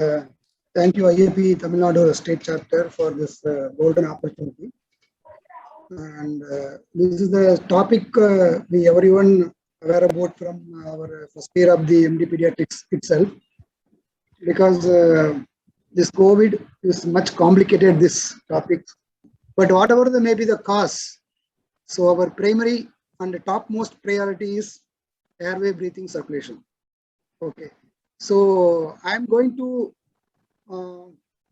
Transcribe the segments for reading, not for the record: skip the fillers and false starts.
Thank you, IAP Tamil Nadu State Chapter, for this golden opportunity. And this is the topic we everyone aware about from our first year of the MD Pediatrics itself, because this COVID is much complicated, this topic. But whatever the may be the cause, so our primary and the topmost priority is airway breathing circulation. Okay, so I'm going to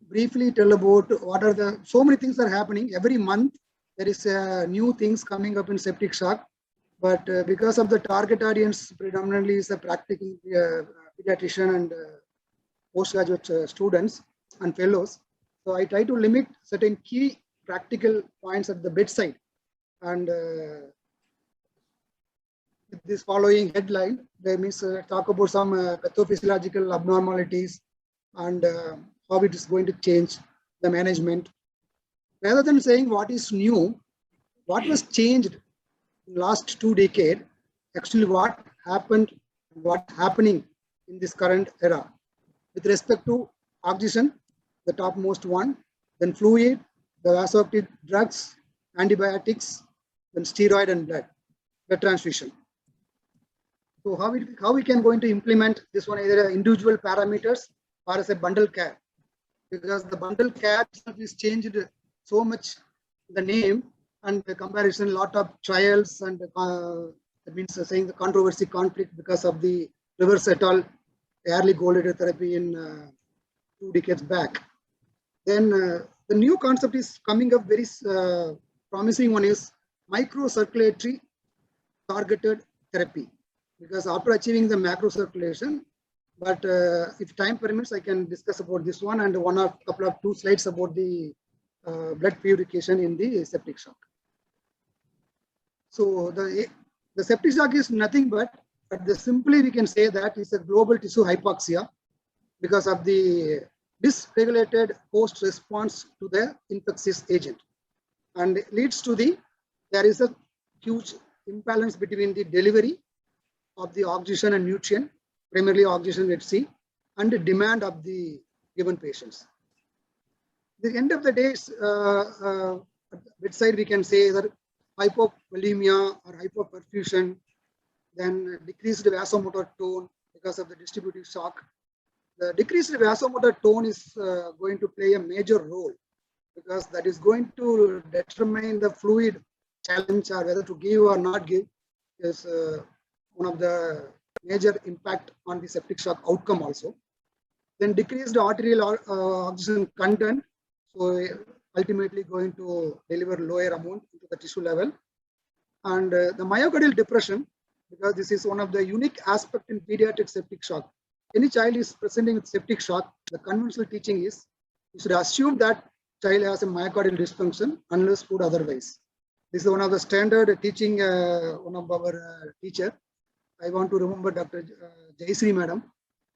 briefly tell about what are the so many things are happening every month. There is new things coming up in septic shock, but because of the target audience predominantly is a practical pediatrician and postgraduate students and fellows, so I try to limit certain key practical points at the bedside. And this following headline, they means talk about some pathophysiological abnormalities and how it is going to change the management. Rather than saying what is new, what was changed in the last 2 decades, actually what happened, what's happening in this current era with respect to oxygen, the topmost one, then fluid, the vasoactive drugs, antibiotics, then steroid and blood transfusion. So how we can going to implement this one, either individual parameters or as a bundle care, because the bundle care is changed so much the name and the comparison, lot of trials, and that means saying the controversy conflict because of the Rivers et al. Early gold therapy in 2 decades back. Then the new concept is coming up, very promising one is microcirculatory targeted therapy, because after achieving the macro circulation, but if time permits, I can discuss about this one and couple of 2 slides about the blood purification in the septic shock. So the septic shock is nothing but simply we can say that it's a global tissue hypoxia because of the dysregulated host response to the infectious agent, and it leads to there is a huge imbalance between the delivery of the oxygen and nutrient, primarily oxygen at sea, and the demand of the given patients. At the end of the day, at the bedside we can say that hypovolemia or hypoperfusion, then decreased vasomotor tone because of the distributive shock. The decreased vasomotor tone is going to play a major role, because that is going to determine the fluid challenge or whether to give or not give is one of the major impact on the septic shock outcome also. Then decreased arterial oxygen content, so ultimately going to deliver lower amount into the tissue level. And the myocardial depression, because this is one of the unique aspect in pediatric septic shock. Any child is presenting with septic shock, the conventional teaching is you should assume that child has a myocardial dysfunction unless proved otherwise. This is one of the standard teaching, one of our teacher. I want to remember Dr. Jayasri Madam,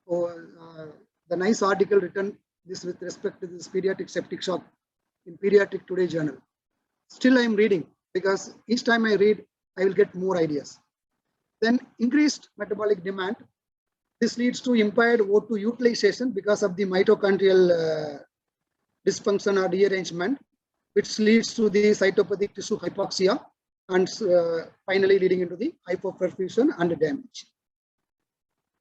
the nice article written this with respect to this pediatric septic shock in Pediatric Today journal. Still I am reading, because each time I read, I will get more ideas. Then increased metabolic demand. This leads to impaired O2 utilization because of the mitochondrial dysfunction or dearrangement, which leads to the cytopathic tissue hypoxia, and finally leading into the hypoperfusion and damage.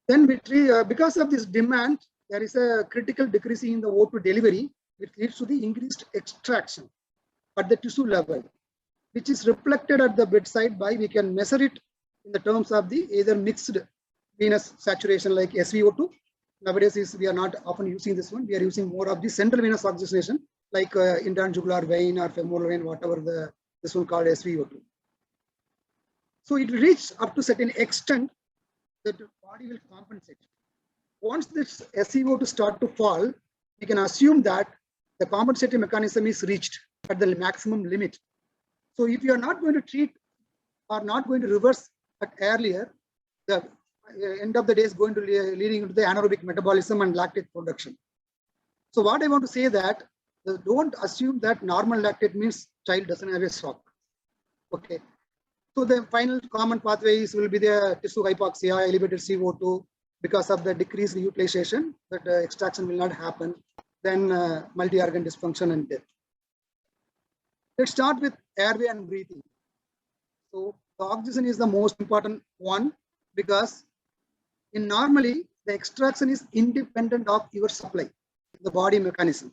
Then because of this demand, there is a critical decreasing in the O2 delivery, which leads to the increased extraction at the tissue level, which is reflected at the bedside by, we can measure it in the terms of the either mixed venous saturation like SVO2. Nowadays we are not often using this one. We are using more of the central venous oxygenation like intrajugular vein or femoral vein, whatever this one called SVO2. So it will reach up to certain extent that the body will compensate. Once this SVO2 start to fall, we can assume that the compensating mechanism is reached at the maximum limit. So if you are not going to treat or not going to reverse at earlier, the end of the day is going to leading into the anaerobic metabolism and lactate production. So what I want to say that don't assume that normal lactate means child doesn't have a shock. Okay. So the final common pathways will be the tissue hypoxia, elevated CO2, because of the decreased utilization, that extraction will not happen, then multi-organ dysfunction and death. Let's start with airway and breathing. So the oxygen is the most important one, because in normally the extraction is independent of your supply, the body mechanism.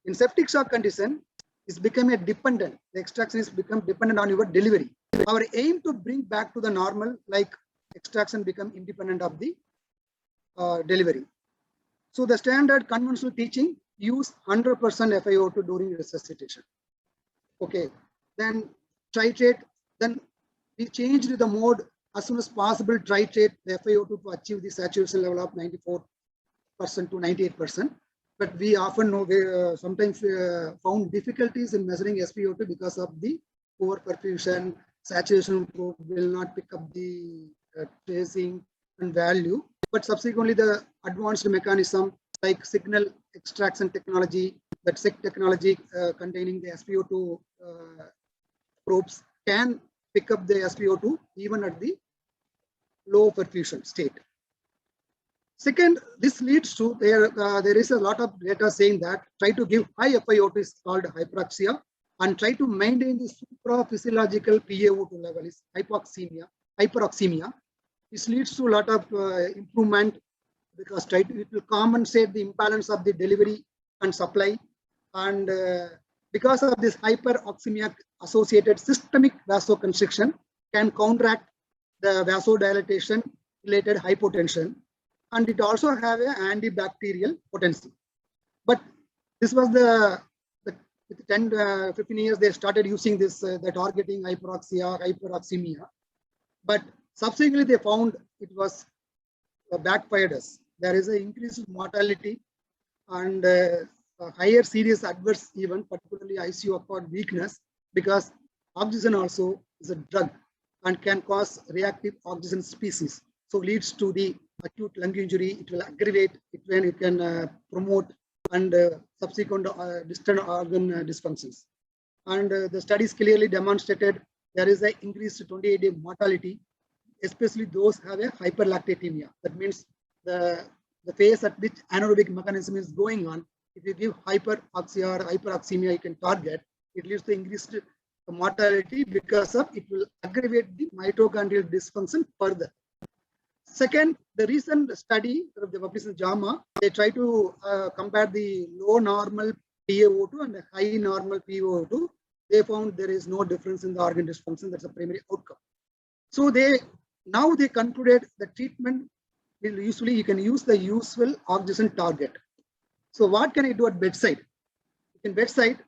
In septic shock condition, it's become a dependent. The extraction is become dependent on your delivery. Our aim to bring back to the normal, like extraction become independent of the delivery. So the standard conventional teaching use 100% FiO2 during resuscitation. Okay, then titrate, then we changed the mode as soon as possible, titrate the FiO2 to achieve the saturation level of 94% to 98%. But we often know sometimes found difficulties in measuring SpO2 because of the poor perfusion. Saturation probe will not pick up the tracing and value. But subsequently, the advanced mechanism like signal extraction technology, that SEC technology containing the SpO2 probes can pick up the SpO2 even at the low perfusion state. Second, this leads to there is a lot of data saying that try to give high FiO2 is called hyperoxia, and try to maintain the supraphysiological PaO2 level is hyperoxemia. This leads to a lot of improvement, because it will compensate the imbalance of the delivery and supply, and because of this hyperoxemia associated systemic vasoconstriction can counteract the vasodilatation related hypotension, and it also have an antibacterial potency. But this was with 10, 15 years, they started using this, the targeting hyperoxemia. But subsequently, they found it was backfired us. There is an increased mortality and a higher serious adverse event, particularly ICU acquired weakness, because oxygen also is a drug and can cause reactive oxygen species. So leads to the acute lung injury. It will aggravate it when it can promote and subsequent distant organ dysfunctions. And the studies clearly demonstrated there is an increased 28-day mortality, especially those have a hyperlactatemia. That means the phase at which anaerobic mechanism is going on. If you give hyperoxia or hyperoxemia, you can target. It leads to increased mortality because of it will aggravate the mitochondrial dysfunction further. Second, the recent study of the published in JAMA, they try to compare the low normal PaO2 and the high normal PaO2. They found there is no difference in the organ dysfunction. That's a primary outcome. So now they concluded the treatment will usually you can use the usual oxygen target. So what can I do at bedside? In bedside,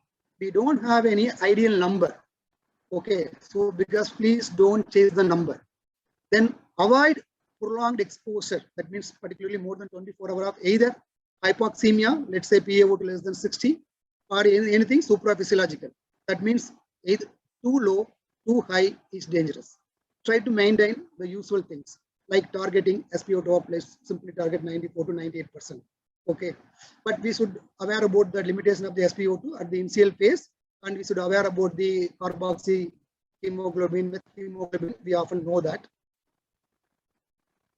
we don't have any ideal number. Okay, so because please don't chase the number. Then avoid prolonged exposure. That means particularly more than 24 hours of either hypoxemia, let's say PaO2 less than 60, or anything supraphysiological. That means either too low, too high is dangerous. Try to maintain the usual things like targeting SpO2 plus simply target 94 to 98%. Okay, but we should aware about the limitation of the SpO2 at the initial phase, and we should aware about the carboxy hemoglobin with hemoglobin. We often know that.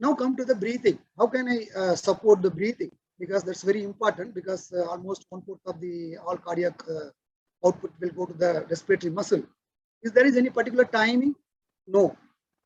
Now come to the breathing. How can I support the breathing? Because that's very important, because almost 1/4 of the all cardiac output will go to the respiratory muscle. Is there any particular timing? No,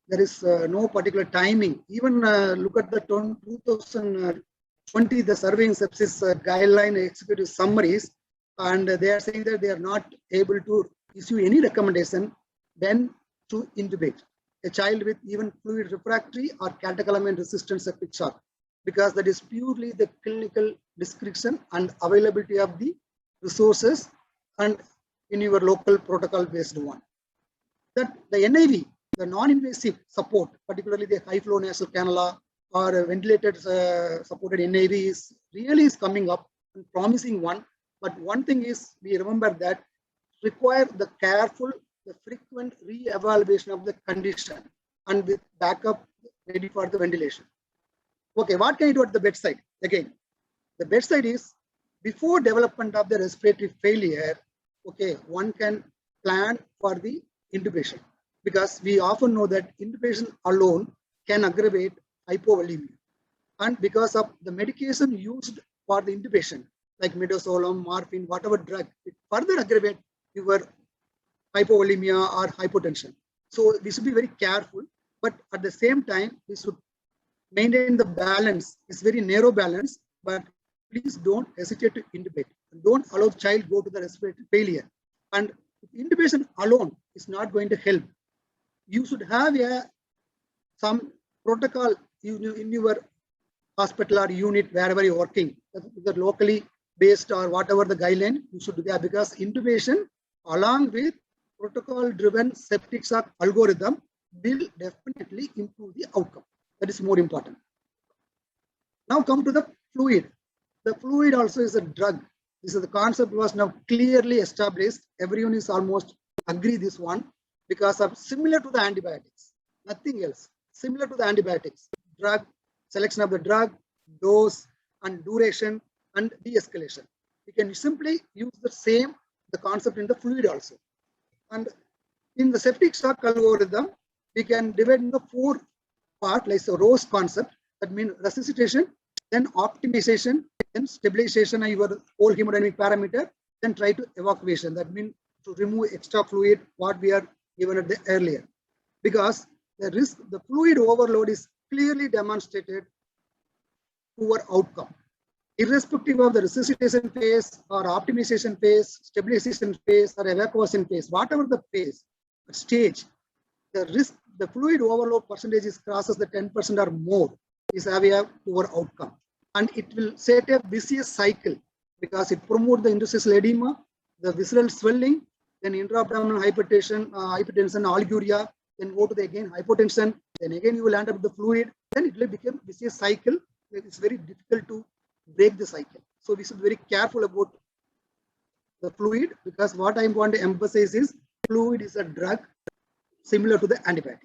there is no particular timing. Even look at the 2020, the surveying sepsis guideline executive summaries, and they are saying that they are not able to issue any recommendation when to intubate a child with even fluid refractory or catecholamine resistant septic shock, because that is purely the clinical description and availability of the resources and in your local protocol based one. That the NIV, the non-invasive support, particularly the high flow nasal cannula or ventilated supported NIV is coming up and promising one. But one thing is, we remember that require the careful, the frequent re-evaluation of the condition and with backup ready for the ventilation. Okay, what can you do at the bedside? Again, the bedside is before development of the respiratory failure. Okay, one can plan for the intubation, because we often know that intubation alone can aggravate hypovolemia. And because of the medication used for the intubation, like midazolam, morphine, whatever drug, it further aggravate your hypovolemia or hypotension. So we should be very careful, but at the same time, we should maintain the balance. It's very narrow balance, but please don't hesitate to intubate. Don't allow the child go to the respiratory failure. And intubation alone is not going to help. You should have some protocol in your hospital or unit wherever you're working, either locally based or whatever the guideline you should do that, because intubation along with protocol-driven septic shock algorithm will definitely improve the outcome. That is more important. Now come to the fluid. The fluid also is a drug. This is the concept was now clearly established. Everyone is almost agree this one because of similar to the antibiotics, nothing else. Similar to the antibiotics, drug, selection of the drug, dose and duration and de-escalation. We can simply use the concept in the fluid also. And in the septic shock algorithm, we can divide in the 4 part, like the ROSE concept, that means resuscitation, then optimization, then stabilization of your whole hemodynamic parameter, then try to evacuation. That means to remove extra fluid, what we are given at the earlier. Because the fluid overload is clearly demonstrated poor outcome. Irrespective of the resuscitation phase or optimization phase, stabilization phase or evacuation phase, whatever the phase, stage, the fluid overload percentage is crosses the 10% or more is have a poor outcome. And it will set a vicious cycle because it promotes the interstitial edema, the visceral swelling, then intra-abdominal hypertension, oliguria, then go to the again hypotension, then again you will end up with the fluid, then it will become vicious cycle. It's very difficult to break the cycle. So we should be very careful about the fluid, because what I want to emphasize is fluid is a drug similar to the antibiotic.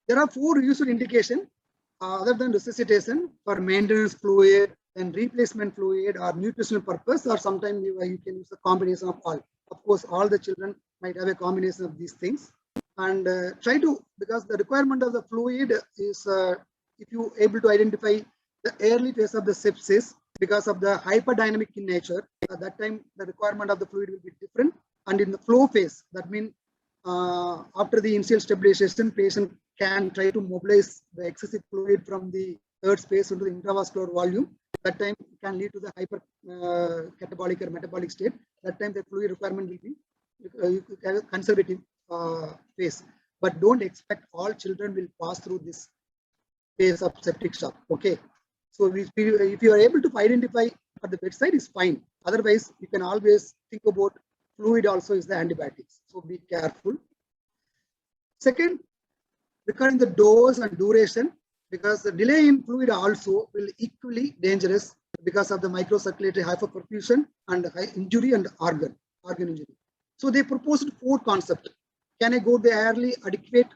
There are 4 used indications other than resuscitation for maintenance fluid and replacement fluid or nutritional purpose, or sometimes you can use a combination of all. Of course, all the children might have a combination of these things. And try to, because the requirement of the fluid is, if you able to identify the early phase of the sepsis, because of the hyperdynamic in nature, at that time the requirement of the fluid will be different. And in the flow phase, that means after the initial stabilization, patient can try to mobilize the fluid from the third space into the intravascular volume. That time it can lead to the hyper catabolic or metabolic state. That time the fluid requirement will be conservative phase. But don't expect all children will pass through this phase of septic shock. Okay. So if you are able to identify at the bedside is fine. Otherwise, you can always think about fluid also is the antibiotics. So be careful. Second, regarding the dose and duration, because the delay in fluid also will equally dangerous because of the microcirculatory hyperperfusion and injury and organ injury. So they proposed 4 concepts. Can I go to the early adequate?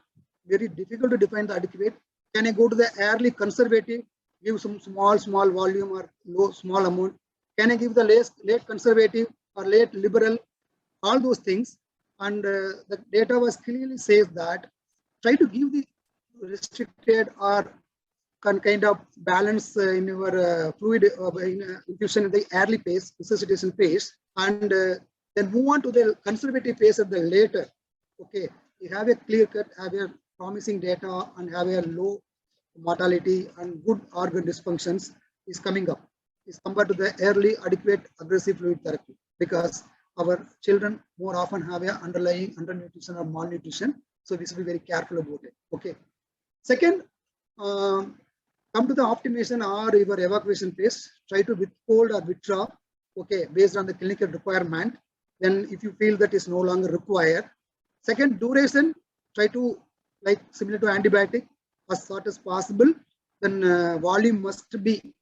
Very difficult to define the adequate. Can I go to the early conservative? Give some small volume or small amount. Can I give the late conservative or late liberal? All those things. And the data was clearly says that try to give the restricted or kind of balance in your fluid infusion in the early phase, resuscitation phase, and then move on to the conservative phase of the later. Okay, you have a clear cut, have a promising data, and have a low mortality and good organ dysfunctions is coming up. Is compared to the early adequate aggressive fluid therapy, because our children more often have a underlying undernutrition or malnutrition. So we should be very careful about it. Okay. Second, come to the optimization or your evacuation phase. Try to withhold or withdraw. Okay, based on the clinical requirement. Then, if you feel that is no longer required. Second, duration. Try to, like similar to antibiotic, as short as possible. Then volume must be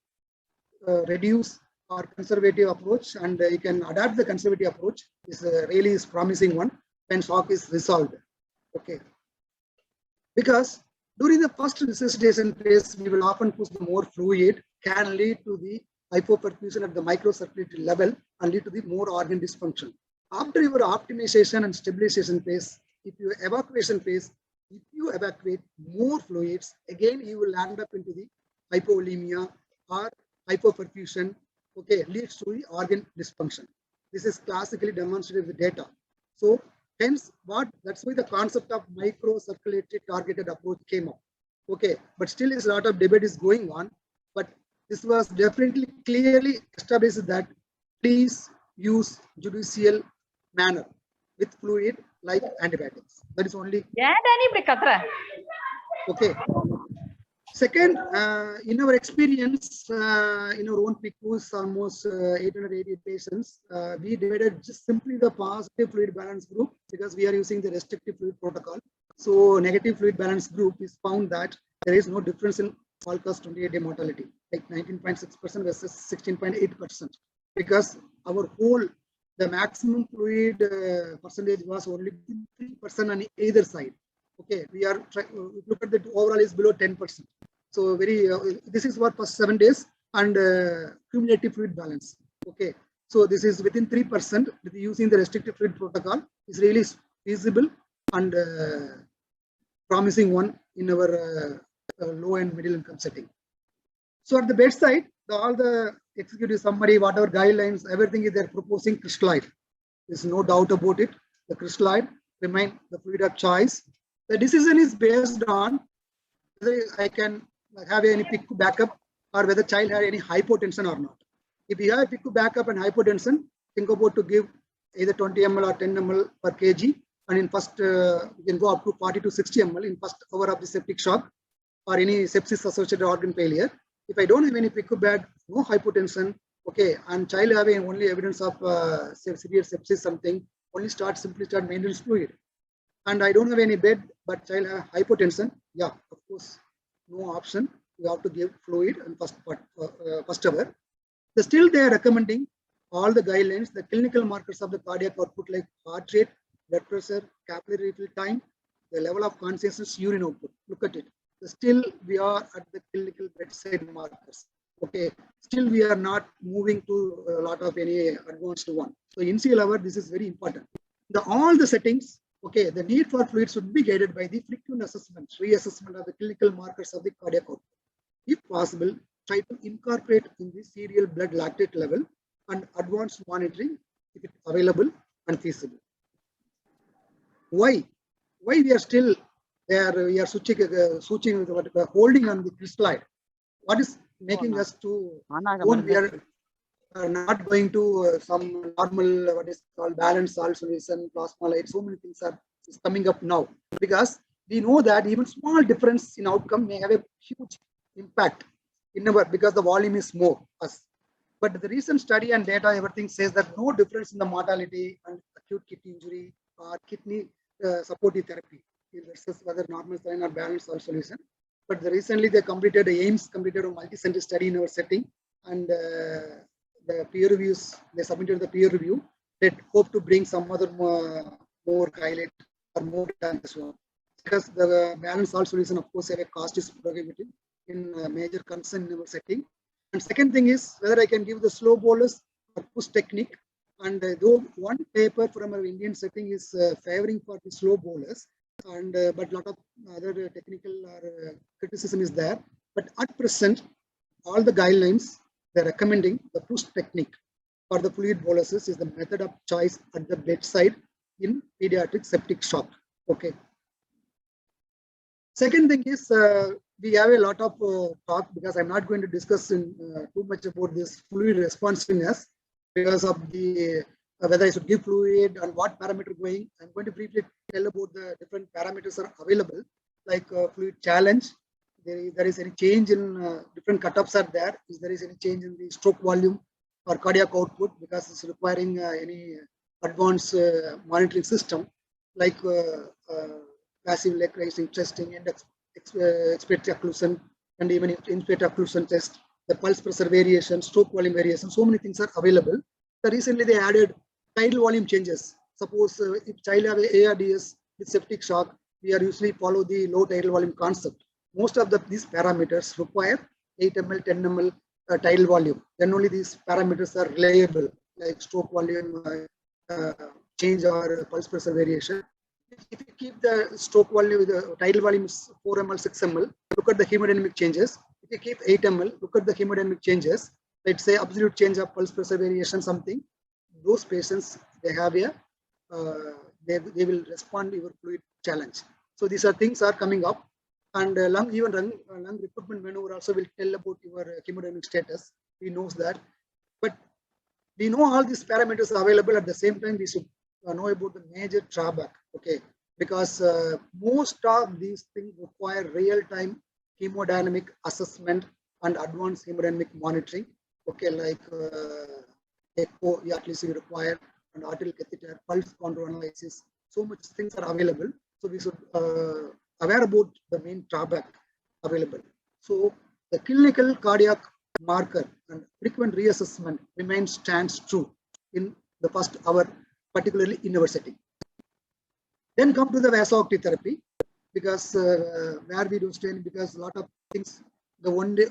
reduced or conservative approach, and you can adapt the conservative approach. Is really is promising one when shock is resolved. Okay, because during the first resuscitation phase, we will often push the more fluid, can lead to the hypoperfusion at the microcirculatory level and lead to the more organ dysfunction. After your optimization and stabilization phase, if your evacuation phase, If you evacuate more fluids, again, you will land up into the hypovolemia or hypoperfusion, okay, leads to the organ dysfunction. This is classically demonstrated with data. So hence, that's why the concept of microcirculatory targeted approach came up. Okay, but still is a lot of debate is going on. But this was definitely clearly established that please use judicial manner with fluid like antibiotics. That is only. Okay. Second, in our experience, in our own PICUs, almost 880 patients, we divided just simply the positive fluid balance group because we are using the restrictive fluid protocol. So negative fluid balance group is found that there is no difference in all-cause 28-day mortality, like 19.6% versus 16.8%, because our whole, the maximum fluid percentage was only 3% on either side. Okay, we are look at the overall is below 10%. So very this is what first 7 days and cumulative fluid balance. Okay, so this is within 3% with using the restrictive fluid protocol is really feasible and promising one in our low and middle income setting. So at the bedside, all the executive summary, whatever guidelines, everything is there proposing crystalloid. There's no doubt about it. The crystalloid remain the fluid of choice. The decision is based on whether I can have any PICU backup or whether child had any hypotension or not. If you have PICU backup and hypotension, think about to give either 20 ml or 10 ml per kg, and in first you can go up to 40 to 60 ml in first hour of the septic shock or any sepsis associated organ failure. If I don't have any PICU bag, no hypotension, okay, and child having only evidence of severe sepsis, something, only simply start maintenance fluid. And I don't have any bed, but child have hypotension, yeah, of course, no option. You have to give fluid in first hour. Still they are recommending all the guidelines, the clinical markers of the cardiac output like heart rate, blood pressure, capillary refill time, the level of consciousness, urine output. Look at it. Still we are at the clinical bedside markers. Okay, still we are not moving to a lot of any advanced one. So initial hour, this is very important. All the settings, okay, the need for fluid should be guided by the frequent assessment, reassessment of the clinical markers of the cardiac output. If possible, try to incorporate in the serial blood lactate level and advanced monitoring if it's available and feasible. Why we are still there? We are switching with holding on the crystalloid. What is making us to? We are not going to some normal what is called balanced salt solution, plasma light. So many things are coming up now because we know that even small difference in outcome may have a huge impact in our because the volume is more. But the recent study and data, everything says that no difference in the mortality and acute kidney injury or kidney supportive therapy versus whether normal saline or balanced salt solution. But recently they completed AIMS completed a multi-center study in our setting, and the peer reviews, they submitted the peer review. They hope to bring some other more highlight or more than this one. Because the balanced salt solution, of course, have a cost is prohibitive in major concern in our setting. And second thing is whether I can give the slow bolus or push technique. And though one paper from our Indian setting is favoring for the slow bolus, and but a lot of other technical criticism is there. But at present, all the guidelines, they're recommending the push technique for the fluid boluses is the method of choice at the bedside in pediatric septic shock. Okay. Second thing is we have a lot of talk because I'm not going to discuss in, too much about this fluid responsiveness because of the whether I should give fluid and what parameter going. I'm going to briefly tell about the different parameters are available like fluid challenge. There is any change in different cutoffs are there. Is there is any change in the stroke volume or cardiac output because it's requiring any advanced monitoring system like passive leg raising testing and expiratory occlusion and even inspiratory occlusion test, the pulse pressure variation, stroke volume variation, so many things are available. So recently they added tidal volume changes. Suppose if child have a ARDS with septic shock, we are usually follow the low tidal volume concept. Most of these parameters require 8 ml, 10 ml tidal volume. Then only these parameters are reliable, like stroke volume change or pulse pressure variation. if you keep the stroke volume, the tidal volume is 4 ml, 6 ml, look at the hemodynamic changes. If you keep 8 ml, look at the hemodynamic changes. Let's say absolute change of pulse pressure variation, something. Those patients, they have a, they will respond to your fluid challenge. So these are things are coming up, and lung recruitment maneuver also will tell about your hemodynamic status. We knows that, but we know all these parameters are available. At the same time, we should know about the major drawback, okay? Because most of these things require real-time hemodynamic assessment and advanced hemodynamic monitoring, okay, like echo, at least you require, and arterial catheter, pulse control analysis. So much things are available. So we should aware about the main drawback available. So the clinical cardiac marker and frequent reassessment stands true in the first hour, particularly in our setting. Then come to the vasoactive therapy, because where we do strain, because a lot of things, the one day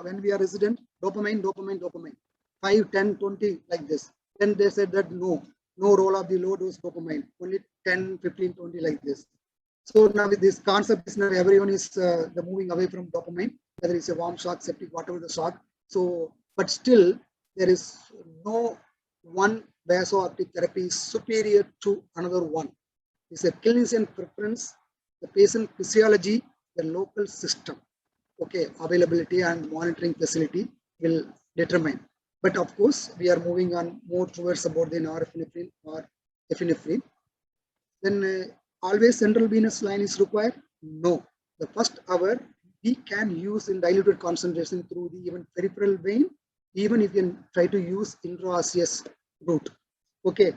when we are resident, dopamine, 5, 10, 20 like this. Then they said that no role of the low dose dopamine, only 10, 15, 20 like this. So now with this concept is now everyone is moving away from dopamine, whether it's a warm shock, septic, whatever the shock. So, but still there is no one vasoactive therapy is superior to another one. It's a clinician preference, the patient physiology, the local system, okay, availability and monitoring facility will determine. But of course, we are moving on more towards about the norepinephrine or epinephrine. Then always central venous line is required? No. The first hour we can use in diluted concentration through the even peripheral vein, even if you can try to use intraosseous route. Okay.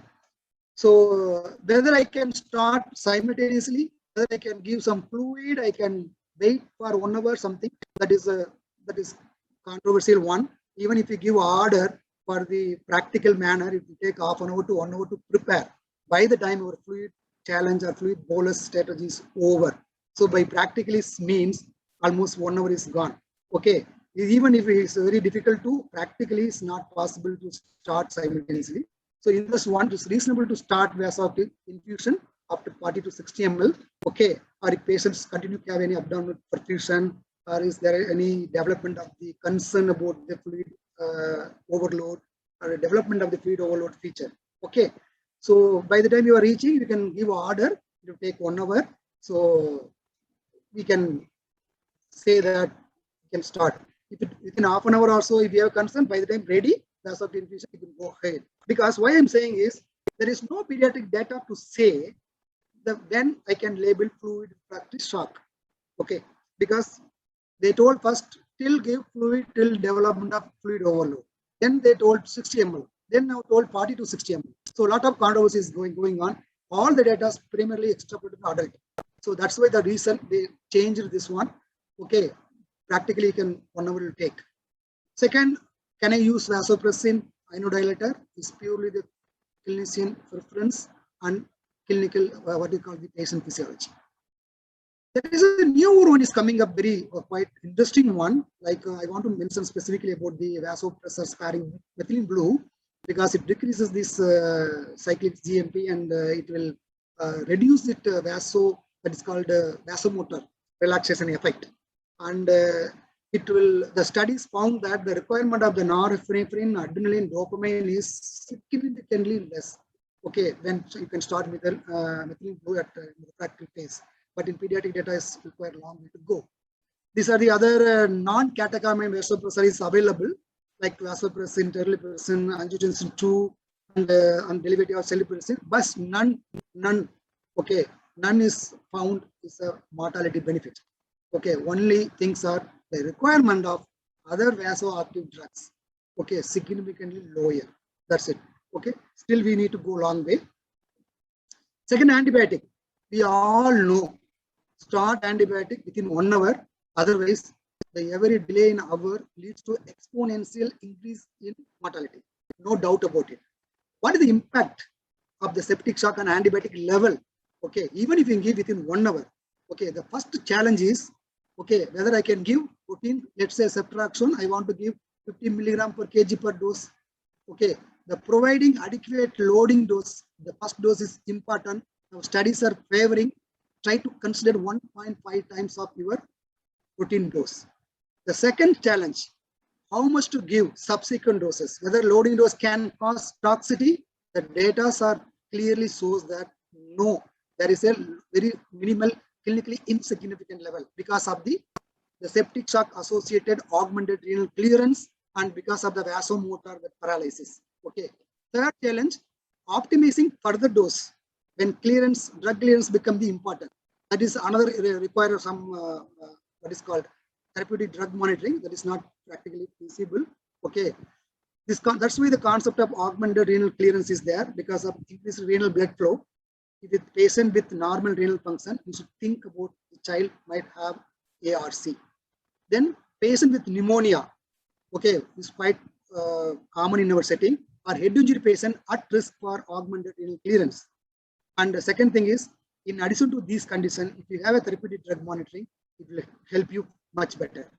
So whether I can start simultaneously, whether I can give some fluid, I can wait for 1 hour, something that is controversial one. Even if you give order for the practical manner, it will take half an hour to 1 hour to prepare. By the time our fluid challenge or fluid bolus strategy is over. So by practically means almost 1 hour is gone. Okay. Even if it is very difficult to, practically it's not possible to start simultaneously. So in this one, it's reasonable to start vasoactive infusion after 40 to 60 ml. Okay. Or if patients continue to have any abdominal perfusion, or is there any development of the concern about the fluid overload or development of the fluid overload feature. Okay. So by the time you are reaching, you can give order. It will take 1 hour. So we can say that you can start. If it within half an hour or so, if you have concern, by the time ready, vasoactive infusion, you can go ahead. Because why I'm saying is there is no pediatric data to say that when I can label fluid refractory shock. Okay. Because they told first till give fluid till development of fluid overload. Then they told 60 ml. Then now told 40 to 60 ml. So a lot of controversy is going on. All the data is primarily extrapolated to adult. So that's why the reason they changed this one. Okay, practically you can 1 hour will take. Second, can I use vasopressin inodilator? Is purely the clinician preference and clinical what you call the patient physiology. There is a new one is coming up, very quite interesting one. Like I want to mention specifically about the vasopressor sparing methylene blue, because it decreases this cyclic GMP and it will reduce it that is called vasomotor relaxation effect. And it will, the studies found that the requirement of the norepinephrine, adrenaline, dopamine is significantly less. Okay, then you can start with methylene blue at refractory phase. But in pediatric data is required long way to go. These are the other non-catecholamine vasopressor is available, like vasopressin, terlipressin, angiotensin 2, and derivative of celipressine, but none. Okay, none is found is a mortality benefit. Okay, only things are the requirement of other vasoactive drugs. Okay, significantly lower. That's it. Okay, still we need to go long way. Second, antibiotic. We all know. Start antibiotic within 1 hour. Otherwise, the every delay in hour leads to exponential increase in mortality. No doubt about it. What is the impact of the septic shock on antibiotic level? Okay, even if you give within 1 hour. Okay, the first challenge is, okay, whether I can give protein, let's say ceftriaxone, I want to give 50 milligram per kg per dose. Okay, the providing adequate loading dose, the first dose is important, Now studies are favoring, try to consider 1.5 times of your routine dose. The second challenge, how much to give subsequent doses, whether loading dose can cause toxicity. The data are clearly shows that no, there is a very minimal clinically insignificant level because of the septic shock associated augmented renal clearance and because of the vasomotor paralysis. Okay. Third challenge, optimizing further dose when clearance, drug clearance become the important. That is another require some what is called therapeutic drug monitoring that is not practically feasible. Okay. That's why the concept of augmented renal clearance is there because of increased renal blood flow. If a patient with normal renal function, you should think about the child might have ARC. Then patient with pneumonia, okay, is quite common in our setting, or head injury patient at risk for augmented renal clearance. And the second thing is, in addition to these conditions, if you have a therapeutic drug monitoring, it will help you much better.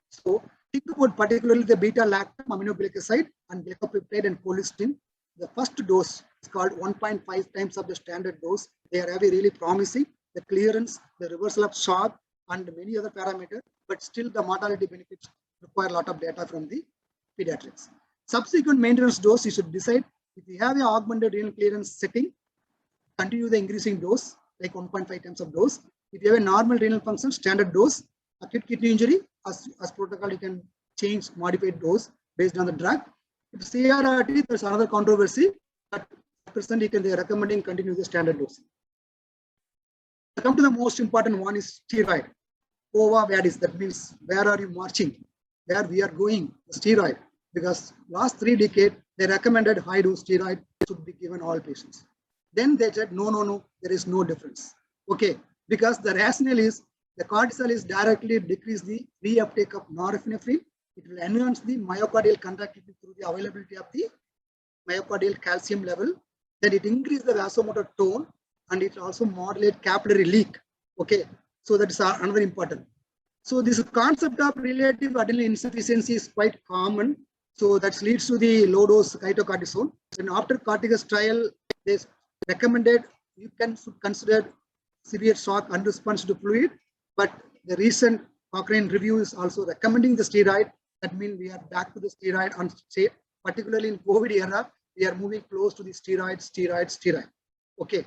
So think about particularly the beta-lactam, aminoglycoside, and glycopeptide and colistin. The first dose is called 1.5 times of the standard dose. They are really promising. The clearance, the reversal of shock, and many other parameters, but still the mortality benefits require a lot of data from the pediatrics. Subsequent maintenance dose, you should decide if you have an augmented renal clearance setting, continue the increasing dose, like 1.5 times of dose. If you have a normal renal function, standard dose. Acute kidney injury, as protocol, you can change modified dose based on the drug. If CRRT, there's another controversy, but at present they are recommending continue the standard dose. Come to the most important one is steroid. Quo vadis, that means where are you marching? Where we are going, the steroid. Because last 3 decades, they recommended high dose steroid should be given all patients. Then they said, no, there is no difference. Okay, because the rationale is the cortisol is directly decrease the reuptake of norepinephrine. It will enhance the myocardial contractility through the availability of the myocardial calcium level. Then it increases the vasomotor tone and it also modulate capillary leak. Okay, so that is another important. So this concept of relative adrenal insufficiency is quite common. So that leads to the low dose chitocortisone. And after Corticus trial, they recommended you can consider severe shock unresponsive to fluid. But the recent Cochrane review is also recommending the steroid. That means we are back to the steroid on state, particularly in COVID era, we are moving close to the steroid. Okay.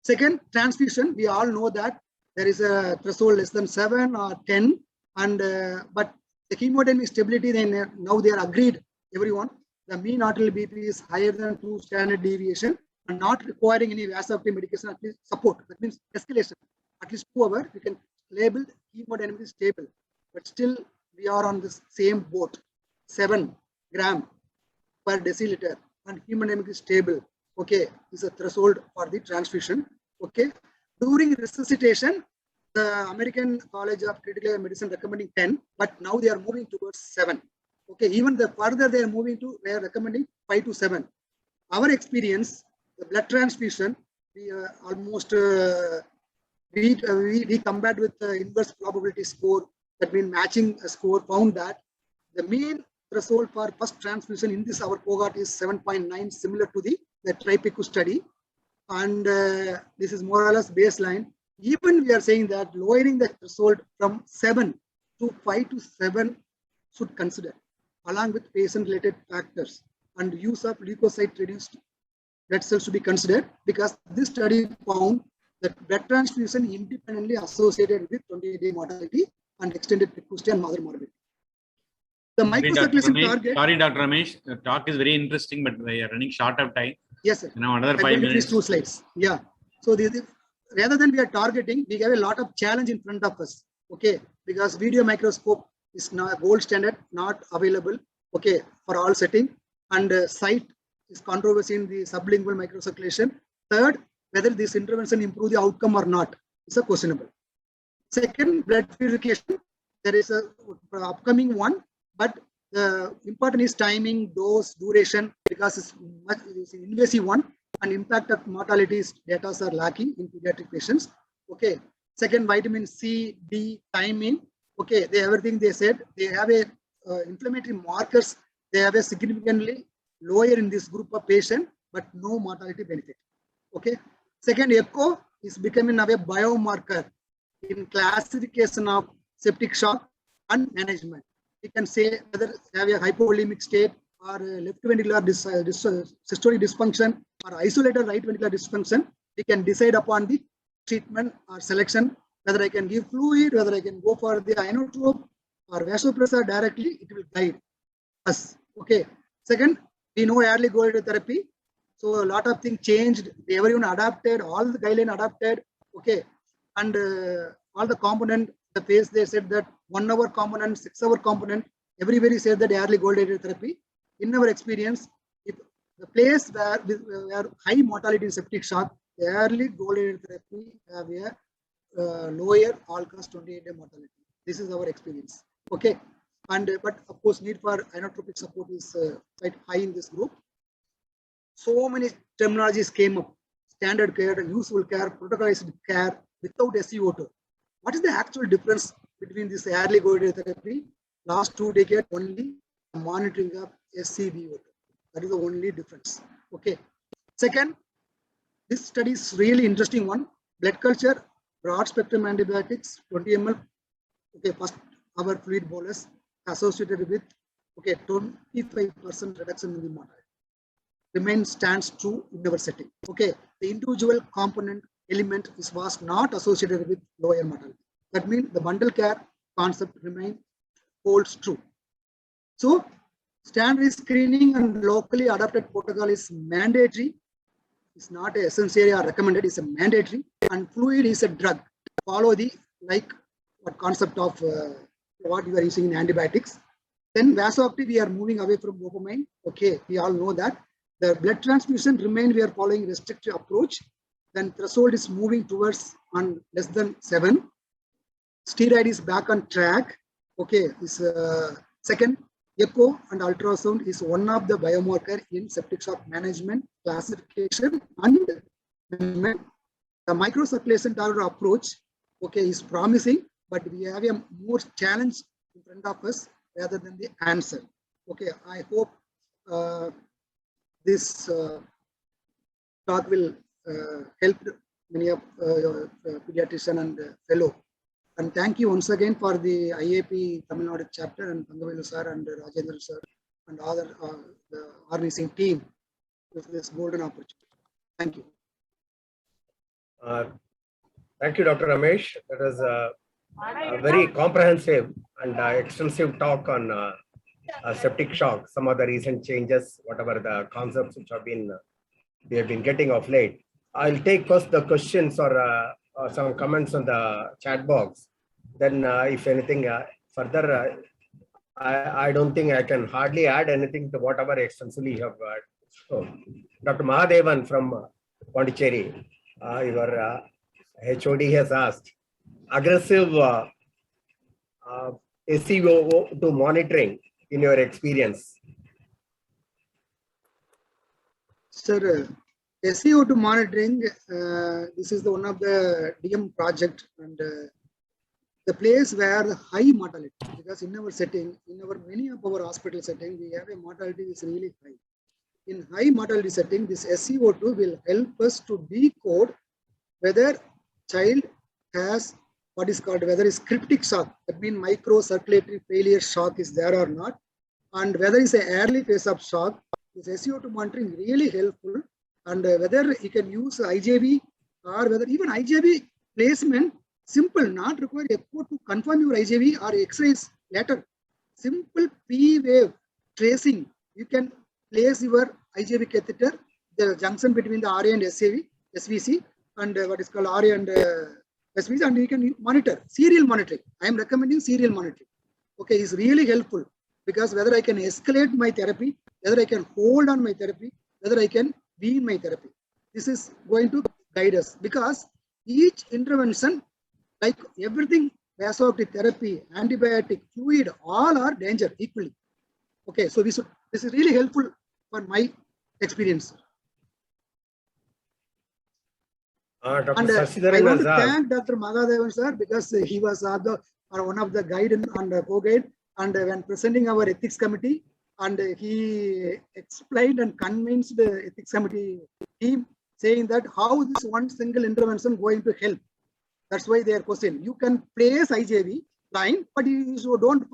Second, transfusion. We all know that there is a threshold less than 7 or 10, and but the hemodynamic stability, now they are agreed, everyone. The mean arterial BP is higher than 2 standard deviation and not requiring any vasoactive medication, at least support. That means escalation. At least 2 hours, we can label hemodynamically stable, but still we are on the same boat. 7 gram per deciliter and hemodynamically stable. Okay, is a threshold for the transfusion. Okay, during resuscitation, the American College of Critical Medicine recommending 10, but now they are moving towards 7. Okay, even the further they are moving to, they are recommending 5 to 7. Our experience, the blood transfusion, we almost we compared with the inverse probability score, that means matching a score, found that the mean threshold for first transfusion in this our cohort is 7.9, similar to the TRIPICU study, and this is more or less baseline. Even we are saying that lowering the threshold from 7 to 5 to 7 should consider, along with patient-related factors, and use of leukocyte-reduced blood cells to be considered, because this study found that blood transfusion independently associated with 28-day mortality and extended preeclampsia and mother morbidity. The microcirculation target. Sorry, Dr. Ramesh, the talk is very interesting, but we are running short of time. Yes, sir. Now another 5 minutes. 2 slides. Yeah. So rather than we are targeting, we have a lot of challenge in front of us. Okay, because video microscope is now a gold standard, not available. Okay, for all setting, and site is controversy in the sublingual microcirculation. Third, whether this intervention improve the outcome or not is a questionable. Second, blood purification. There is a upcoming one, but the important is timing, dose, duration, because it's an invasive one, and impact of mortalities data are lacking in pediatric patients. Okay. Second, vitamin C, D, timing. Okay, everything they said, they have a inflammatory markers. They have a significantly lower in this group of patient, but no mortality benefit. Okay. Second, echo is becoming now a biomarker in classification of septic shock and management. We can say whether have a hypovolemic state or a left ventricular systolic dysfunction or isolated right ventricular dysfunction. We can decide upon the treatment or selection, whether I can give fluid, whether I can go for the inotrope or vasopressor directly, it will guide us. Okay. Second, we know early goal therapy. So a lot of things changed. Everyone adapted, all the guideline adapted. Okay. And all the component, the phase they said that 1 hour component, 6 hour component, everybody said that early goal therapy. In our experience, if the place where high mortality in septic shock, the early goal therapy have a lower all-cause 28-day mortality. This is our experience. Okay. And but of course, need for inotropic support is quite high in this group. So many terminologies came up: standard care, useful care, protocolized care without SCO2. What is the actual difference between this early goal therapy? Last 2 decades only monitoring of SCVO2. That is the only difference. Okay. Second, this study is really interesting one. Blood culture, broad spectrum antibiotics, 20 ml. Okay, first our fluid bolus associated with 25% reduction in the mortality. Remain stands true in our setting. Okay, the individual component element was not associated with lower mortality. That means the bundle care concept holds true. So standard screening and locally adapted protocol is mandatory. It's not essential or recommended, it's a mandatory. And fluid is a drug. Follow the what concept of what you are using in antibiotics. Then vasoactive, we are moving away from dopamine. Okay, we all know that. The blood transfusion remain, we are following restrictive approach. Then threshold is moving towards on less than 7. Steroid is back on track. Okay, this second, echo and ultrasound is one of the biomarker in septic shock management, classification, and management. The microcirculation targeted approach, okay, is promising, but we have a more challenge in front of us rather than the answer. Okay, I hope this talk will help many of pediatrician and fellow. And thank you once again for the IAP Tamil Nadu chapter and Pangavelu sir and Rajendra sir and other the organizing team with this golden opportunity. Thank you. Thank you, Dr. Ramesh. That was a very comprehensive and extensive talk on septic shock, some of the recent changes, whatever the concepts which have been we have been getting of late. I'll take first the questions or some comments on the chat box. Then, if anything further, I don't think I can hardly add anything to whatever extensively you have shown. Dr. Mahadevan from Pondicherry, your HOD has asked, aggressive SCO2 monitoring in your experience. Sir, SCO2 monitoring, this is one of the DM project and the place where the high mortality, because in our setting, in our many of our hospital setting, we have a mortality is really high. In high mortality setting, this SCO2 will help us to decode whether child has what is called, whether it's cryptic shock, that means microcirculatory failure shock is there or not, and whether it's an early phase of shock. This SCO2 monitoring really helpful, and whether you can use IJV or whether even IJV placement, simple, not require echo to confirm your IJV or X-rays later. Simple P wave tracing, you can place your IJV catheter, the junction between the RA and SVC, and what is called RA and SVC, and you can monitor, serial monitoring. I am recommending serial monitoring. Okay, is really helpful, because whether I can escalate my therapy, whether I can hold on my therapy, whether I can wean my therapy. This is going to guide us, because each intervention, like everything, vasoactive therapy, antibiotic, fluid, all are danger equally. Okay, so this is really helpful for my experience. Dr. And I want to thank Dr. Mahadevan sir, because he was one of the guide and co-guide, and when presenting our ethics committee, and he explained and convinced the ethics committee team saying that how this one single intervention going to help. That's why they are questioning. You can place IJV line, but you don't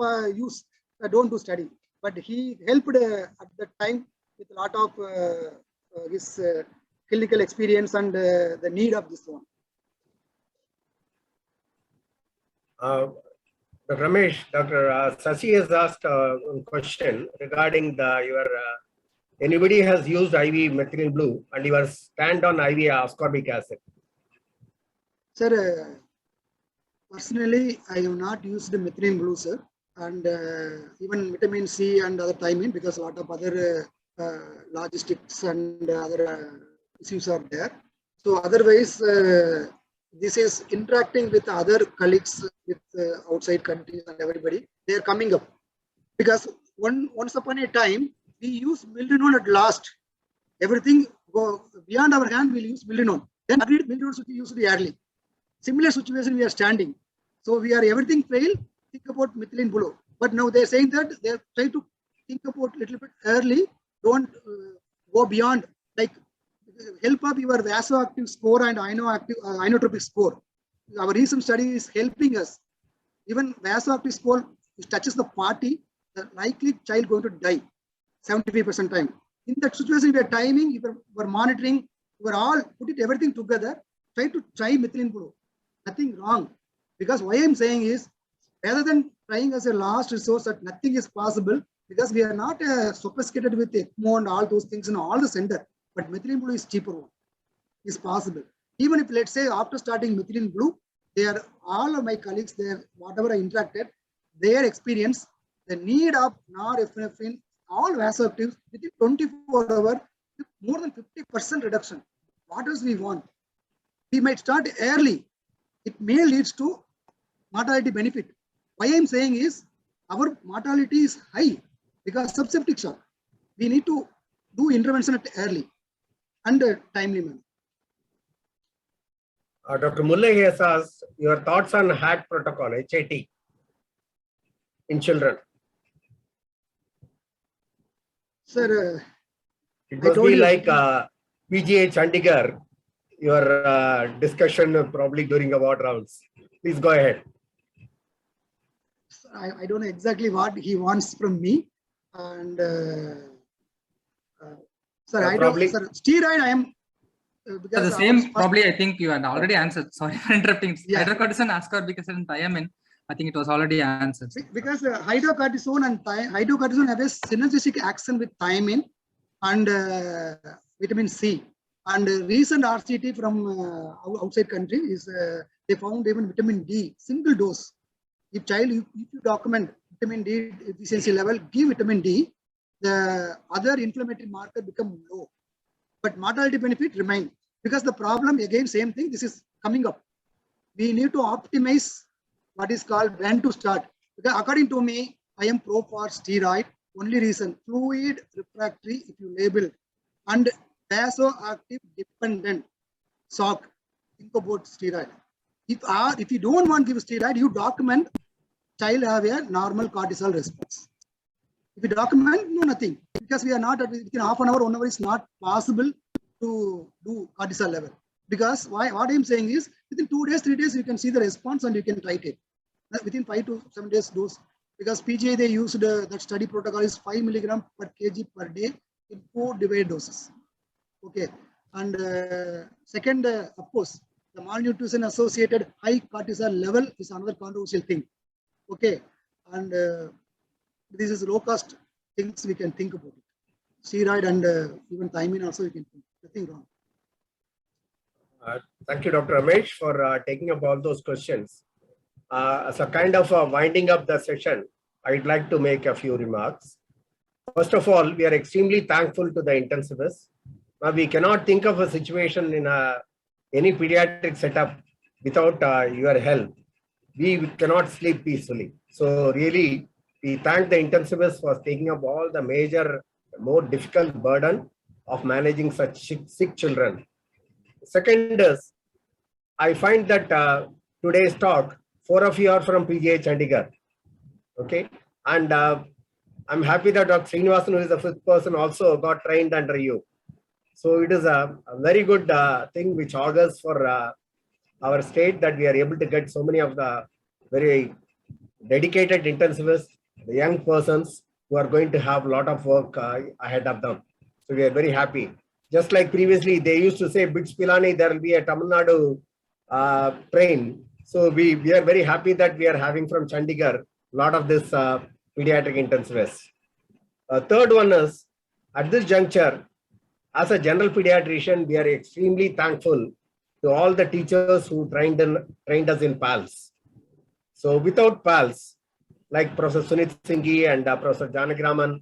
don't do study. But he helped at that time with a lot of his clinical experience and the need of this one. Ramesh, Dr. Sasi has asked a question regarding your anybody has used IV methylene blue and your stand on IV ascorbic acid. Sir, personally, I have not used the methylene blue, sir, and even vitamin C and other thiamine, because a lot of other logistics and other issues are there. So otherwise, this is interacting with other colleagues with outside countries and everybody. They are coming up because once upon a time we use milrinone at last. Everything go beyond our hand. We'll use milrinone. Then agreed milrinone should be used early. Similar situation we are standing. So we are everything fail. Think about methylene blue. But now they are saying that they are trying to think about a little bit early. Don't go beyond, like help up your vasoactive score and inotropic score. Our recent study is helping us. Even vasoactive score, it touches the party, the likely child going to die 75% time. In that situation, we are timing, we are monitoring, we are all put it everything together, try methylene blue. Nothing wrong. Because why I'm saying is, rather than trying as a last resource that nothing is possible, because we are not sophisticated with ECMO and all those things in all the center. But methylene blue is cheaper one, is possible. Even if, let's say, after starting methylene blue, they are all of my colleagues, they whatever I interacted, their experience, the need of norepinephrine, all vasoactives within 24 hours, more than 50% reduction. What else we want? We might start early. It may lead to mortality benefit. Why I'm saying is, our mortality is high because of septic shock. We need to do intervention at early and timely manner. Dr. Mulle has asked your thoughts on HAT protocol, HAT, in children. Sir, it must be like PGH Chandigarh, your discussion probably during the ward rounds. Please go ahead. I don't know exactly what he wants from me. And sir, I don't, sir, steroid, I am. The same, probably, I think you had already answered. Sorry for interrupting. Yeah. Hydrocortisone, ascorbic acid, and thiamine. I think it was already answered. Because hydrocortisone have a synergistic action with thiamine and vitamin C. And recent RCT from outside country is they found even vitamin D, single dose. If you document vitamin D deficiency level, give vitamin D, the other inflammatory marker become low. But mortality benefit remain. Because the problem, again, same thing, this is coming up. We need to optimize what is called when to start. Because according to me, I am pro for steroid. Only reason, fluid refractory, if you label, and vasoactive dependent shock. Think about steroid. If you don't want to give steroid, you document child have a normal cortisol response. If you document, no, nothing. Because we are not at within half an hour, 1 hour is not possible to do cortisol level. Because what I'm saying is within 2 days, 3 days, you can see the response and you can titrate. Within 5 to 7 days dose. Because PGA, they used that study protocol is 5 milligram per kg per day in 4 divided doses. Okay. And second, of course, the malnutrition associated high cortisol level is another controversial thing. Okay. And this is low cost things we can think about it. Steroid and even thiamine also we can think. Nothing wrong. Thank you, Dr. Ramesh, for taking up all those questions. As a kind of winding up the session, I'd like to make a few remarks. First of all, we are extremely thankful to the intensivists. We cannot think of a situation in any pediatric setup without your help. We cannot sleep peacefully. So really, we thank the intensivists for taking up all the major, more difficult burden of managing such sick children. Second is, I find that today's talk, 4 of you are from PGH Chandigarh. Okay. And I'm happy that Dr. Srinivasan, who is the 5th person, also got trained under you. So it is a very good thing which augurs for our state that we are able to get so many of the very dedicated intensivists, the young persons who are going to have a lot of work ahead of them. So we are very happy. Just like previously, they used to say, BITS Pilani, there will be a Tamil Nadu train. So we are very happy that we are having from Chandigarh a lot of this pediatric intensivists. Third one is, at this juncture, as a general pediatrician, we are extremely thankful to all the teachers who trained us in PALS. So without PALS, like Professor Sunit Singhi and Professor Janagraman,